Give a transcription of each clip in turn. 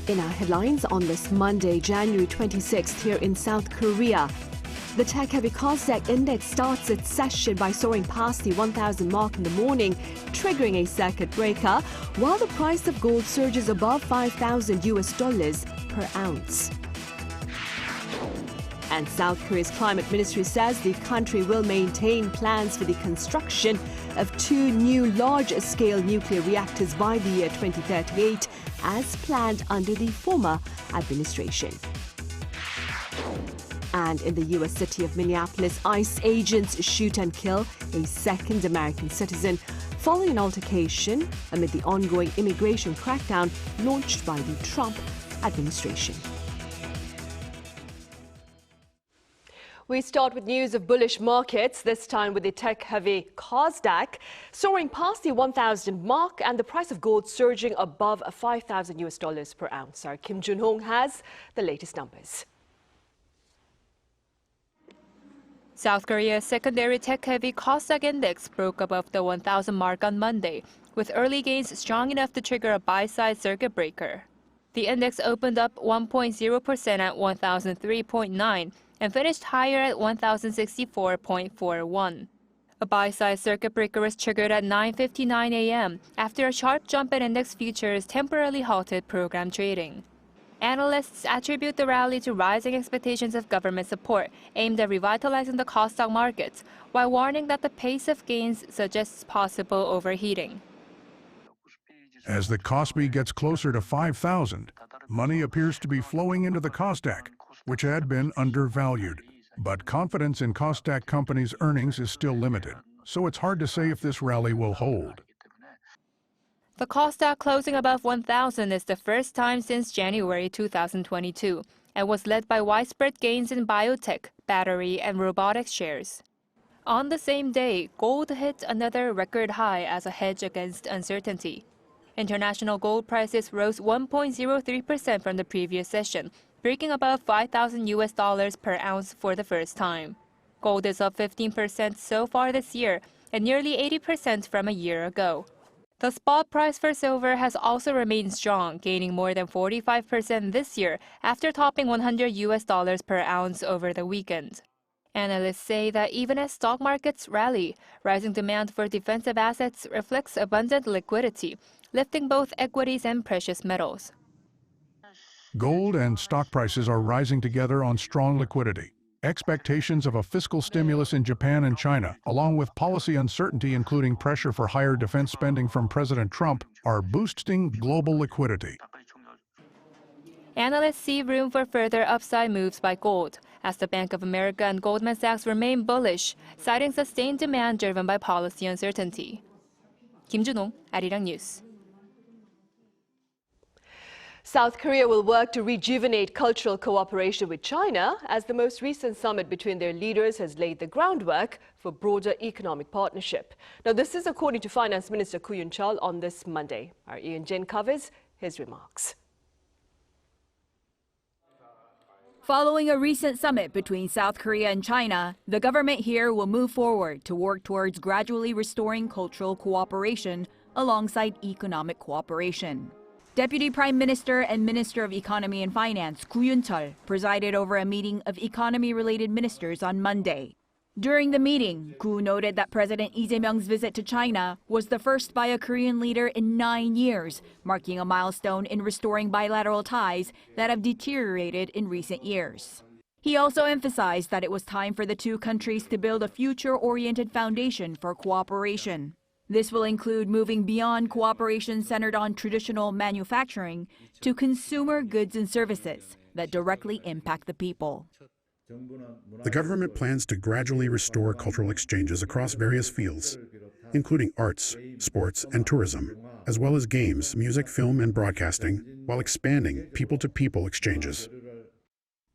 In our headlines on this Monday, January 26th, here in South Korea, the tech-heavy KOSDAQ index starts its session by soaring past the 1,000 mark in the morning, triggering a circuit breaker, while the price of gold surges above $5,000 per ounce. And South Korea's climate ministry says the country will maintain plans for the construction of 2 new large-scale nuclear reactors by the year 2038, as planned under the former administration. And in the U.S. city of Minneapolis, ICE agents shoot and kill a second American citizen following an altercation amid the ongoing immigration crackdown launched by the Trump administration. We start with news of bullish markets, this time with the tech-heavy KOSDAQ soaring past the 1,000 mark and the price of gold surging above $5,000 per ounce. Our Kim Jun-hong has the latest numbers. South Korea's secondary tech-heavy KOSDAQ index broke above the 1,000 mark on Monday, with early gains strong enough to trigger a buy-side circuit breaker. The index opened up 1.0% at 1,003.9 and finished higher at 1,064.41. A buy-side circuit breaker was triggered at 9:59 a.m. after a sharp jump in index futures temporarily halted program trading. Analysts attribute the rally to rising expectations of government support aimed at revitalizing the KOSDAQ markets, while warning that the pace of gains suggests possible overheating. As the KOSPI gets closer to 5,000, money appears to be flowing into the KOSDAQ, which had been undervalued. But confidence in KOSDAQ companies' earnings is still limited, so it's hard to say if this rally will hold. The KOSDAQ closing above 1,000 is the first time since January 2022 and was led by widespread gains in biotech, battery, and robotics shares. On the same day, gold hit another record high as a hedge against uncertainty. International gold prices rose 1.03% from the previous session, breaking above $5,000 per ounce for the first time. Gold is up 15% so far this year and nearly 80% from a year ago. The spot price for silver has also remained strong, gaining more than 45% this year after topping $100 per ounce over the weekend. Analysts say that even as stock markets rally, rising demand for defensive assets reflects abundant liquidity, lifting both equities and precious metals. Gold and stock prices are rising together on strong liquidity. Expectations of a fiscal stimulus in Japan and China, along with policy uncertainty including pressure for higher defense spending from President Trump, are boosting global liquidity. Analysts see room for further upside moves by gold, as the Bank of America and Goldman Sachs remain bullish, citing sustained demand driven by policy uncertainty. Kim Jun-hong, Arirang News. South Korea will work to rejuvenate cultural cooperation with China as the most recent summit between their leaders has laid the groundwork for broader economic partnership. Now, this is according to Finance Minister Koo Yoon-chul on this Monday. Our Ian Jin covers his remarks. Following a recent summit between South Korea and China, the government here will move forward to work towards gradually restoring cultural cooperation alongside economic cooperation. Deputy Prime Minister and Minister of Economy and Finance Koo Yoon-chul presided over a meeting of economy-related ministers on Monday. During the meeting, Koo noted that President Lee Jae-myung's visit to China was the first by a Korean leader in 9 years, marking a milestone in restoring bilateral ties that have deteriorated in recent years. He also emphasized that it was time for the two countries to build a future-oriented foundation for cooperation. This will include moving beyond cooperation centered on traditional manufacturing to consumer goods and services that directly impact the people. The government plans to gradually restore cultural exchanges across various fields, including arts, sports, and tourism, as well as games, music, film, and broadcasting, while expanding people-to-people exchanges.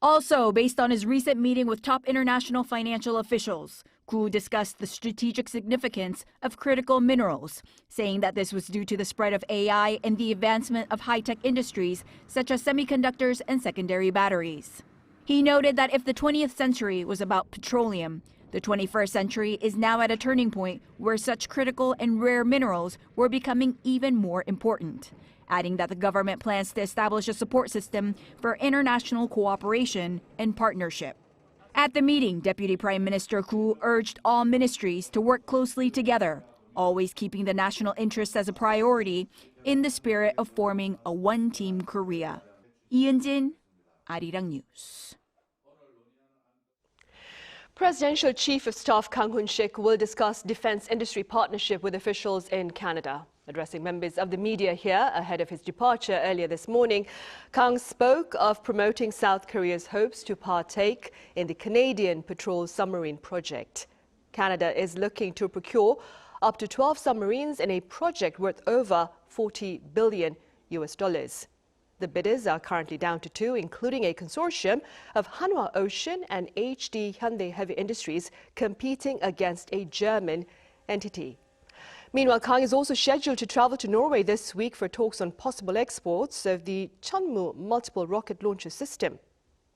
Also, based on his recent meeting with top international financial officials, Koo discussed the strategic significance of critical minerals, saying that this was due to the spread of AI and the advancement of high-tech industries such as semiconductors and secondary batteries. He noted that if the 20th century was about petroleum, The 21st century is now at a turning point where such critical and rare minerals were becoming even more important, adding that the government plans to establish a support system for international cooperation and partnership. At the meeting, Deputy Prime Minister Koo urged all ministries to work closely together, always keeping the national interest as a priority in the spirit of forming a one-team Korea. Lee Eun-jin, Arirang News. Presidential Chief of Staff Kang Hoon-sik will discuss defense industry partnership with officials in Canada. Addressing members of the media here ahead of his departure earlier this morning, Kang spoke of promoting South Korea's hopes to partake in the Canadian patrol submarine project. Canada is looking to procure up to 12 submarines in a project worth over $40 billion. The bidders are currently down to 2, including a consortium of Hanwha Ocean and HD Hyundai Heavy Industries competing against a German entity. Meanwhile, Kang is also scheduled to travel to Norway this week for talks on possible exports of the Chunmoo multiple rocket launcher system.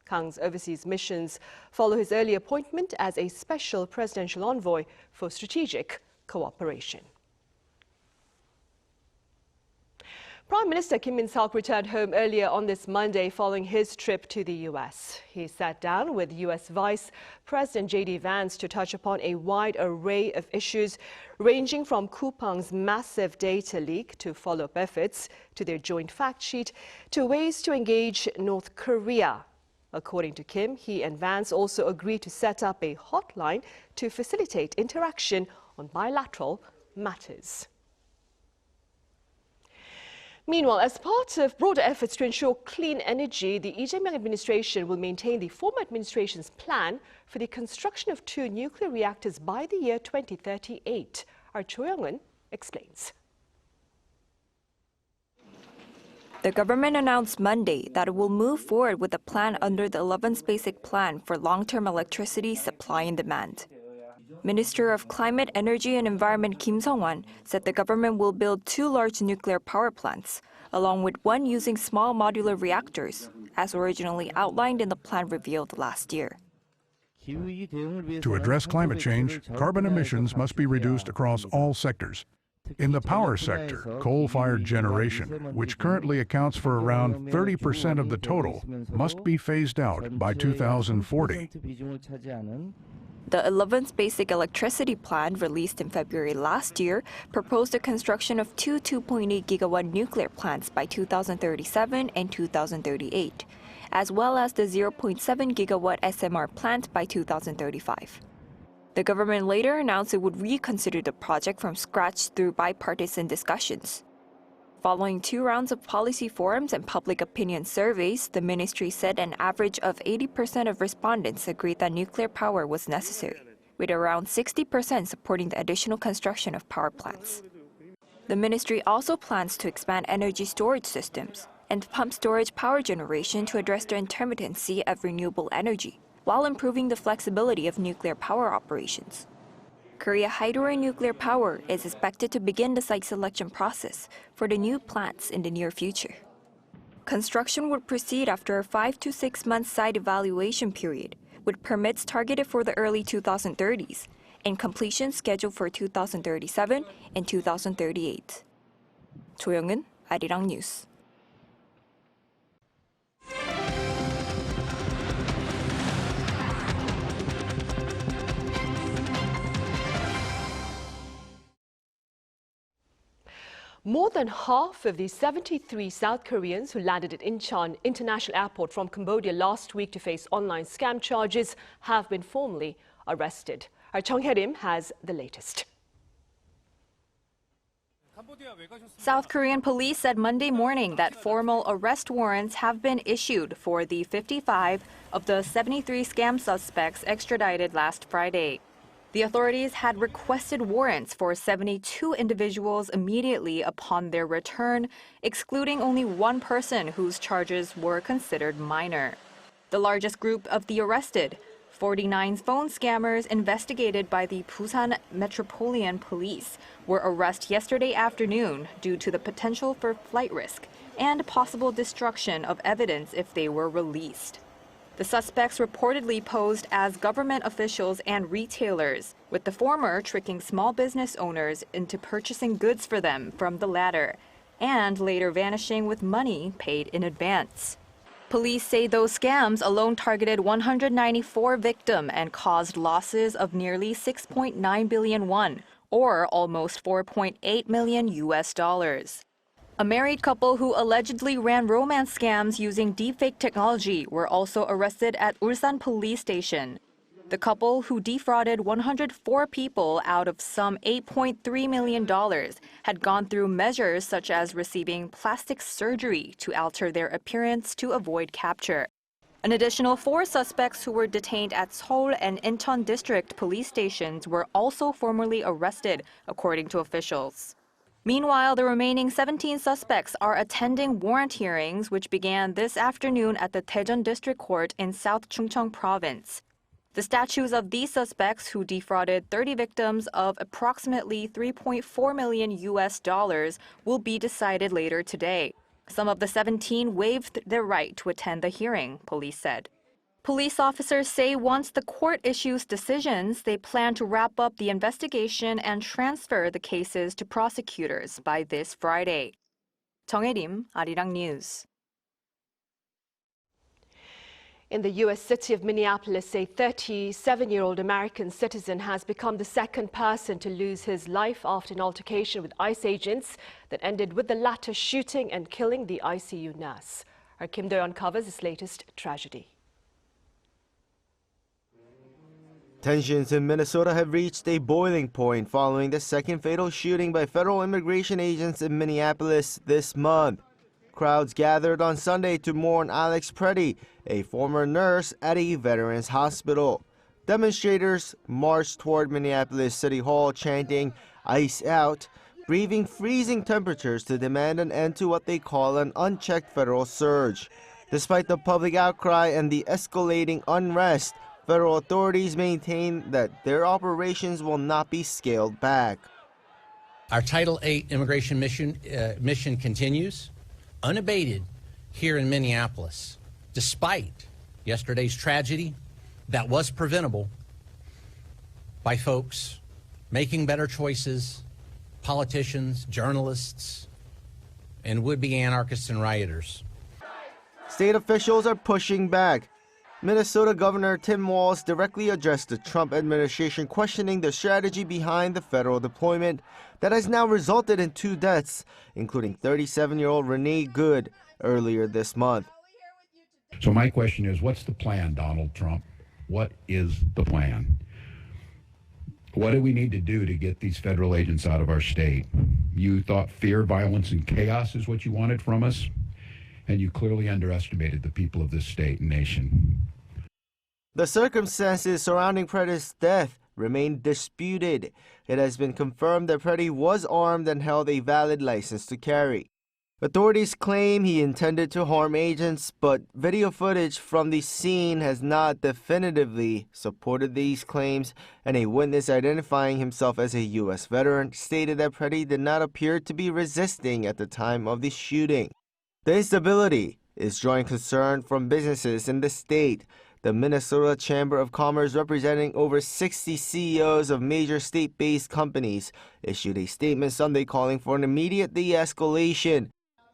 Kang's overseas missions follow his early appointment as a special presidential envoy for strategic cooperation. Prime Minister Kim Min-seok returned home earlier on this Monday following his trip to the U.S. He sat down with U.S. Vice President Vance to touch upon a wide array of issues, ranging from Kupang's massive data leak to follow-up efforts to their joint fact sheet to ways to engage North Korea. According to Kim, he and Vance also agreed to set up a hotline to facilitate interaction on bilateral matters. Meanwhile, as part of broader efforts to ensure clean energy, the Lee Jae-myung administration will maintain the former administration's plan for the construction of 2 nuclear reactors by the year 2038. Our Cho Young-eun explains. The government announced Monday that it will move forward with a plan under the 11th Basic Plan for long-term electricity supply and demand. Minister of Climate, Energy and Environment Kim Sung-won said the government will build 2 large nuclear power plants, along with 1 using small modular reactors, as originally outlined in the plan revealed last year. To address climate change, carbon emissions must be reduced across all sectors. In the power sector, coal-fired generation, which currently accounts for around 30% of the total, must be phased out by 2040. The 11th Basic Electricity Plan, released in February last year, proposed the construction of 2 2.8 gigawatt nuclear plants by 2037 and 2038, as well as the 0.7 gigawatt SMR plant by 2035. The government later announced it would reconsider the project from scratch through bipartisan discussions. Following 2 rounds of policy forums and public opinion surveys, the ministry said an average of 80% of respondents agreed that nuclear power was necessary, with around 60% supporting the additional construction of power plants. The ministry also plans to expand energy storage systems and pump storage power generation to address the intermittency of renewable energy, while improving the flexibility of nuclear power operations. Korea Hydro Nuclear Power is expected to begin the site selection process for the new plants in the near future. Construction would proceed after a 5 to 6 month site evaluation period, with permits targeted for the early 2030s and completion scheduled for 2037 and 2038. Cho Young-eun, Arirang News. More than half of the 73 South Koreans who landed at Incheon International Airport from Cambodia last week to face online scam charges have been formally arrested. Our Chung Hye-rim has the latest. South Korean police said Monday morning that formal arrest warrants have been issued for the 55 of the 73 scam suspects extradited last Friday. The authorities had requested warrants for 72 individuals immediately upon their return, excluding only 1 person whose charges were considered minor. The largest group of the arrested, 49 phone scammers investigated by the Busan Metropolitan Police, were arrested yesterday afternoon due to the potential for flight risk and possible destruction of evidence if they were released. The suspects reportedly posed as government officials and retailers, with the former tricking small business owners into purchasing goods for them from the latter, and later vanishing with money paid in advance. Police say those scams alone targeted 194 victims and caused losses of nearly 6.9 billion won, or almost $4.8 million US. A married couple who allegedly ran romance scams using deepfake technology were also arrested at Ulsan police station. The couple, who defrauded 104 people out of some $8.3 million, had gone through measures such as receiving plastic surgery to alter their appearance to avoid capture. An additional 4 suspects who were detained at Seoul and Incheon district police stations were also formally arrested, according to officials. Meanwhile, the remaining 17 suspects are attending warrant hearings, which began this afternoon at the Daejeon District Court in South Chungcheong Province. The statues of these suspects, who defrauded 30 victims of approximately $3.4 million US, will be decided later today. Some of the 17 waived their right to attend the hearing, police said. Police officers say once the court issues decisions, they plan to wrap up the investigation and transfer the cases to prosecutors by this Friday. 정혜림, Arirang News. In the U.S. city of Minneapolis, a 37-year-old American citizen has become the second person to lose his life after an altercation with ICE agents that ended with the latter shooting and killing the ICU nurse. Our Kim Do-yeon covers this latest tragedy. Tensions in Minnesota have reached a boiling point following the second fatal shooting by federal immigration agents in Minneapolis this month. Crowds gathered on Sunday to mourn Alex Pretti, a former nurse at a veterans hospital. Demonstrators marched toward Minneapolis City Hall chanting "ICE out," breathing freezing temperatures to demand an end to what they call an unchecked federal surge. Despite the public outcry and the escalating unrest, federal authorities maintain that their operations will not be scaled back. Our Title VIII immigration mission continues unabated here in Minneapolis, despite yesterday's tragedy that was preventable by folks making better choices, politicians, journalists, and would-be anarchists and rioters. State officials are pushing back. Minnesota Governor Tim Walz directly addressed the Trump administration, questioning the strategy behind the federal deployment that has now resulted in 2 deaths, including 37-year-old Renee Good earlier this month. So my question is, what's the plan, Donald Trump? What is the plan? What do we need to do to get these federal agents out of our state? You thought fear, violence, and chaos is what you wanted from us, and you clearly underestimated the people of this state and nation. The circumstances surrounding Pretti's death remain disputed. It has been confirmed that Pretti was armed and held a valid license to carry. Authorities claim he intended to harm agents, but video footage from the scene has not definitively supported these claims, and a witness identifying himself as a U.S. veteran stated that Pretti did not appear to be resisting at the time of the shooting. The instability is drawing concern from businesses in the state. The Minnesota Chamber of Commerce, representing over 60 CEOs of major state-based companies, issued a statement Sunday calling for an immediate de-escalation.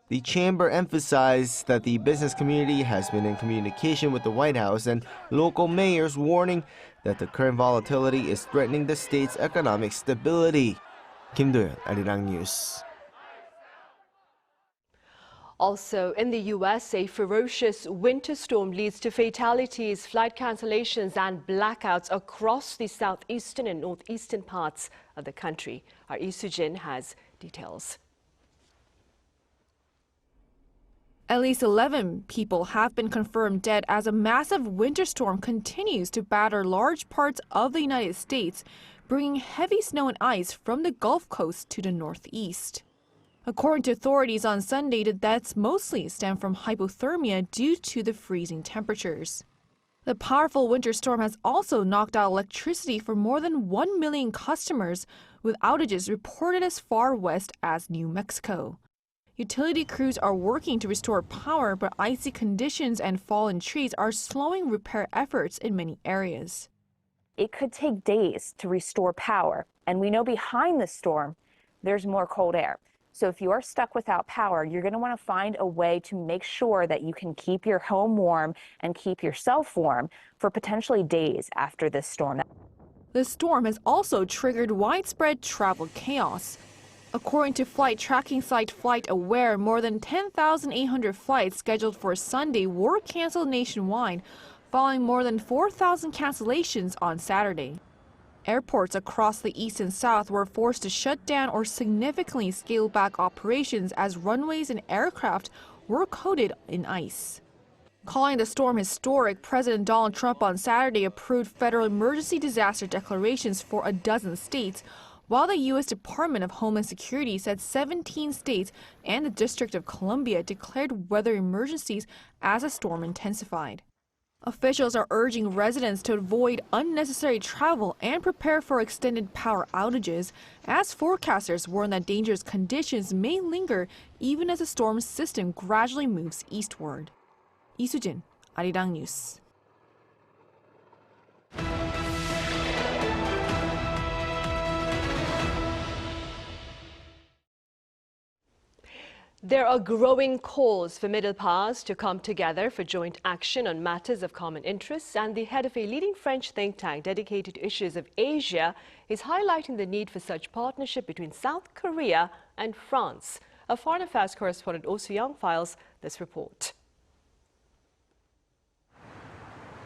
The chamber emphasized that the business community has been in communication with the White House and local mayors, warning that the current volatility is threatening the state's economic stability. Kim Do-yeon, Arirang News. Also in the U.S., a ferocious winter storm leads to fatalities, flight cancellations and blackouts across the southeastern and northeastern parts of the country. Our Lee Soo-jin has details. At least 11 people have been confirmed dead as a massive winter storm continues to batter large parts of the United States, bringing heavy snow and ice from the Gulf Coast to the northeast. According to authorities on Sunday, the deaths mostly stem from hypothermia due to the freezing temperatures. The powerful winter storm has also knocked out electricity for more than 1 million customers, with outages reported as far west as New Mexico. Utility crews are working to restore power, but icy conditions and fallen trees are slowing repair efforts in many areas. It could take days to restore power, and we know behind the storm, there's more cold air. So if you are stuck without power, you're going to want to find a way to make sure that you can keep your home warm and keep yourself warm for potentially days after this storm. The storm has also triggered widespread travel chaos. According to flight tracking site Flight Aware, more than 10,800 flights scheduled for Sunday were canceled nationwide, following more than 4,000 cancellations on Saturday. Airports across the east and south were forced to shut down or significantly scale back operations as runways and aircraft were coated in ice. Calling the storm historic, President Donald Trump on Saturday approved federal emergency disaster declarations for a dozen states, while the U.S. Department of Homeland Security said 17 states and the District of Columbia declared weather emergencies as the storm intensified. Officials are urging residents to avoid unnecessary travel and prepare for extended power outages, as forecasters warn that dangerous conditions may linger even as the storm's system gradually moves eastward. Lee Soo-jin, Arirang News. There are growing calls for middle powers to come together for joint action on matters of common interest, and the head of a leading French think tank dedicated to issues of Asia is highlighting the need for such partnership between South Korea and France. Our foreign affairs correspondent Oh Soo-young files this report.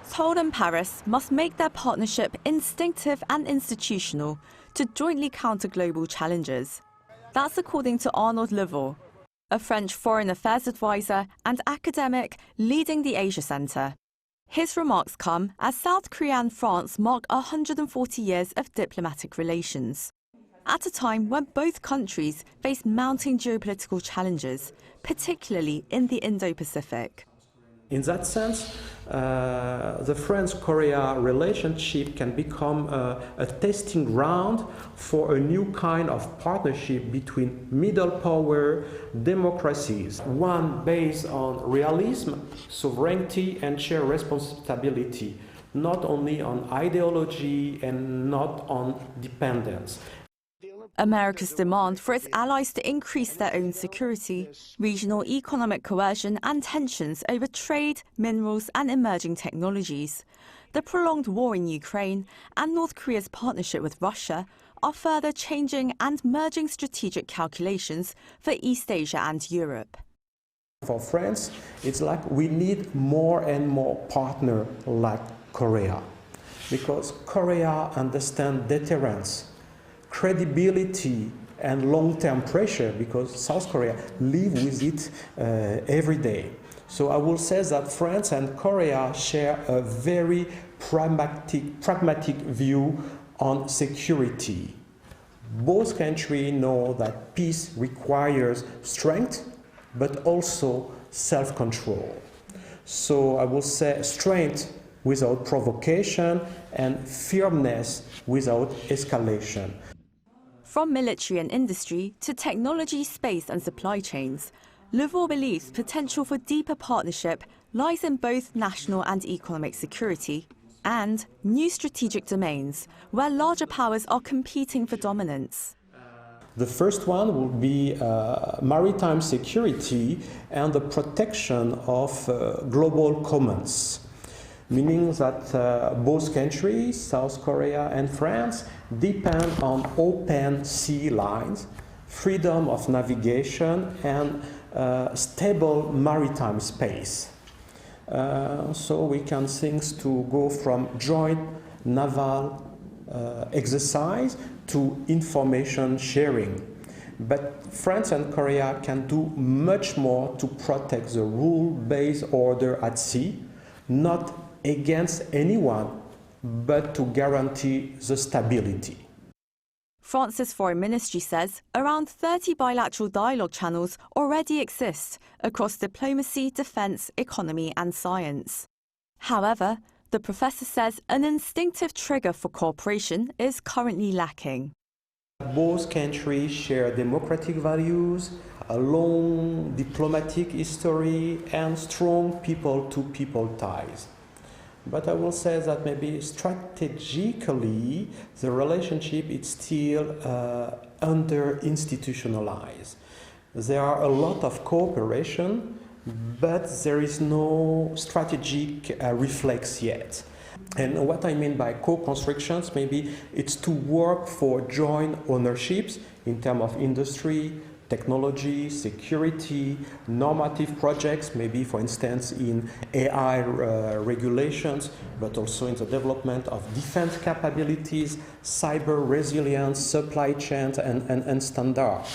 Seoul and Paris must make their partnership instinctive and institutional to jointly counter global challenges. That's according to Arnaud Levaux, a French foreign affairs advisor and academic leading the Asia Centre. His remarks come as South Korea and France mark 140 years of diplomatic relations, at a time when both countries face mounting geopolitical challenges, particularly in the Indo-Pacific. In that sense, the France-Korea relationship can become a testing ground for a new kind of partnership between middle power democracies, one based on realism, sovereignty and shared responsibility, not only on ideology and not on dependence. America's demand for its allies to increase their own security, regional economic coercion and tensions over trade, minerals and emerging technologies, the prolonged war in Ukraine and North Korea's partnership with Russia are further changing and merging strategic calculations for East Asia and Europe. For France, it's like we need more and more partners like Korea, because Korea understands deterrence, credibility and long-term pressure, because South Korea live with it every day. So I will say that France and Korea share a very pragmatic view on security. Both countries know that peace requires strength, but also self-control. So I will say strength without provocation and firmness without escalation. From military and industry to technology, space and supply chains, Levaux believes potential for deeper partnership lies in both national and economic security and new strategic domains where larger powers are competing for dominance. The first one will be maritime security and the protection of global commons, meaning that both countries, South Korea and France, depend on open sea lines, freedom of navigation and stable maritime space. So we can think to go from joint naval exercise to information sharing. But France and Korea can do much more to protect the rule-based order at sea, not against anyone, but to guarantee the stability. France's foreign ministry says around 30 bilateral dialogue channels already exist across diplomacy, defence, economy and science. However, the professor says an instinctive trigger for cooperation is currently lacking. Both countries share democratic values, a long diplomatic history, and strong people-to-people ties. But I will say that maybe strategically, the relationship is still under-institutionalized. There are a lot of cooperation, but there is no strategic reflex yet. And what I mean by co-constructions, maybe it's to work for joint ownerships in terms of industry, technology, security, normative projects, maybe for instance in AI regulations, but also in the development of defense capabilities, cyber resilience, supply chains, and standards.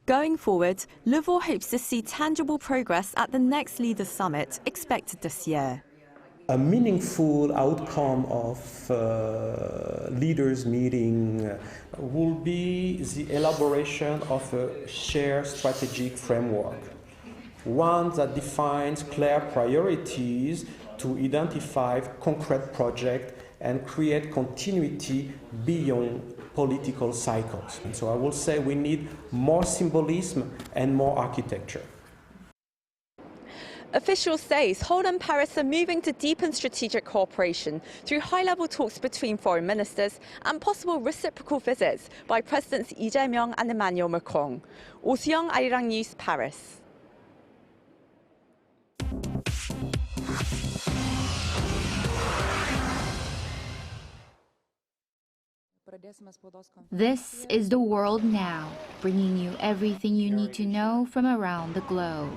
Going forward, Lvov hopes to see tangible progress at the next Leaders Summit expected this year. A meaningful outcome of leaders' meeting will be the elaboration of a shared strategic framework, one that defines clear priorities to identify concrete projects and create continuity beyond political cycles. And so I will say we need more symbolism and more architecture. Officials say Seoul and Paris are moving to deepen strategic cooperation through high-level talks between foreign ministers and possible reciprocal visits by Presidents Lee Jae-myung and Emmanuel Macron. Oh Soo-young, Arirang News, Paris. This is The World Now, bringing you everything you need to know from around the globe.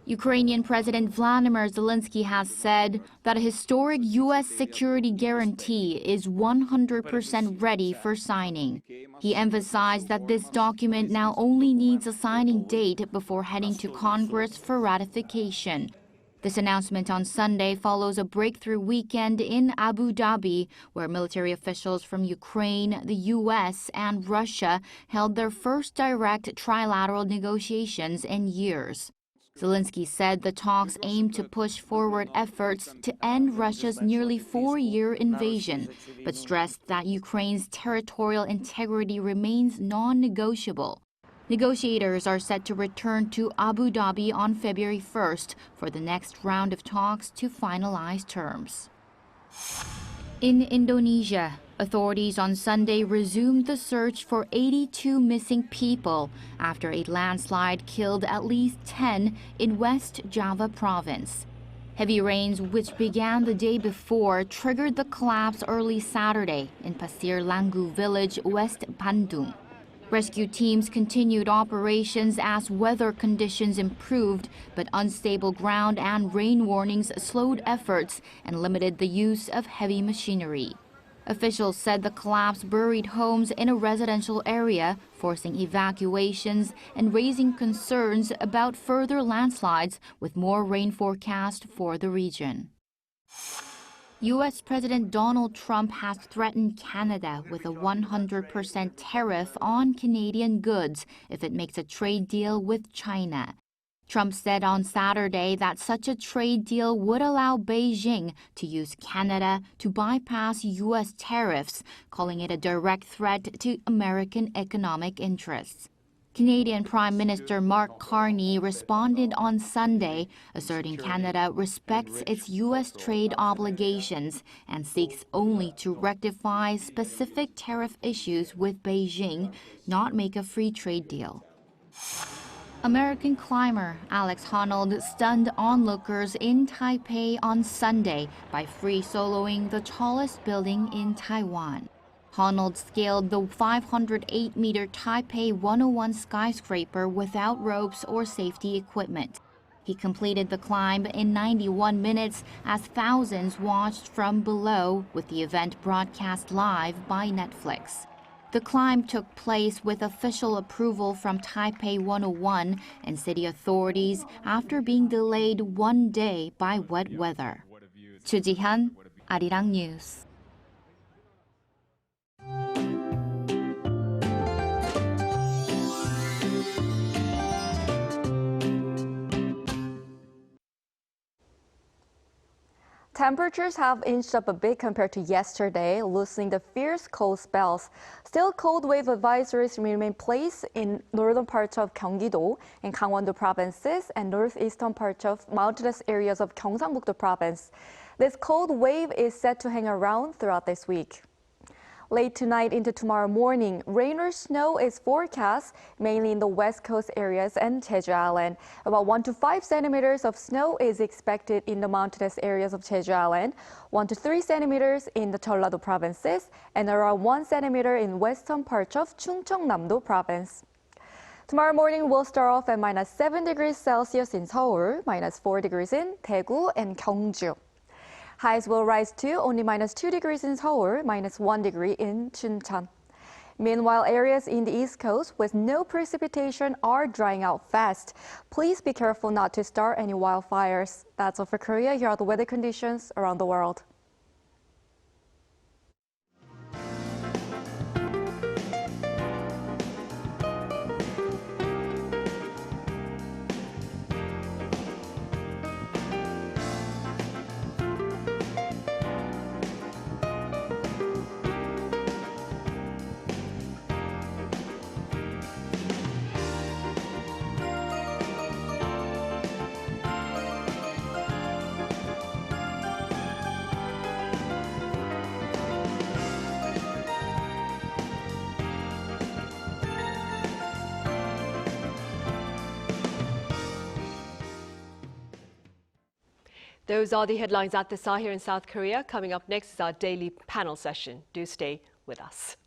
Ukrainian President Vladimir Zelensky has said that a historic U.S. security guarantee is 100% ready for signing. He emphasized that this document now only needs a signing date before heading to Congress for ratification. This announcement on Sunday follows a breakthrough weekend in Abu Dhabi, where military officials from Ukraine, the U.S., and Russia held their first direct trilateral negotiations in years. Zelensky said the talks aim to push forward efforts to end Russia's nearly 4-year invasion, but stressed that Ukraine's territorial integrity remains non-negotiable. Negotiators are set to return to Abu Dhabi on February 1st for the next round of talks to finalize terms. In Indonesia, authorities on Sunday resumed the search for 82 missing people after a landslide killed at least 10 in West Java province. Heavy rains, which began the day before, triggered the collapse early Saturday in Pasir Langgu village, West Bandung. Rescue teams continued operations as weather conditions improved, but unstable ground and rain warnings slowed efforts and limited the use of heavy machinery. Officials said the collapse buried homes in a residential area, forcing evacuations and raising concerns about further landslides with more rain forecast for the region. U.S. President Donald Trump has threatened Canada with a 100% tariff on Canadian goods if it makes a trade deal with China. Trump said on Saturday that such a trade deal would allow Beijing to use Canada to bypass U.S. tariffs, calling it a direct threat to American economic interests. Canadian Prime Minister Mark Carney responded on Sunday, asserting Canada respects its U.S. trade obligations and seeks only to rectify specific tariff issues with Beijing, not make a free trade deal. American climber Alex Honnold stunned onlookers in Taipei on Sunday by free soloing the tallest building in Taiwan. Honnold scaled the 508-meter Taipei 101 skyscraper without ropes or safety equipment. He completed the climb in 91 minutes as thousands watched from below, with the event broadcast live by Netflix. The climb took place with official approval from Taipei 101 and city authorities after being delayed 1 day by wet weather. Chu Ji-hyun, Arirang News. Temperatures have inched up a bit compared to yesterday, loosening the fierce cold spells. Still, cold wave advisories remain in place in northern parts of Gyeonggi-do and Gangwon-do provinces and northeastern parts of mountainous areas of Gyeongsang-buk-do province. This cold wave is set to hang around throughout this week. Late tonight into tomorrow morning, rain or snow is forecast, mainly in the west coast areas and Jeju Island. About 1 to 5 centimeters of snow is expected in the mountainous areas of Jeju Island, 1 to 3 centimeters in the Jeollado provinces, and around 1 centimeter in western parts of Chungcheongnam-do province. Tomorrow morning will start off at minus 7 degrees Celsius in Seoul, minus 4 degrees in Daegu and Gyeongju. Highs will rise to only minus 2 degrees in Seoul, minus 1 degree in Chuncheon. Meanwhile, areas in the East Coast with no precipitation are drying out fast. Please be careful not to start any wildfires. That's all for Korea. Here are the weather conditions around the world. Those are the headlines at this hour here in South Korea. Coming up next is our daily panel session. Do stay with us.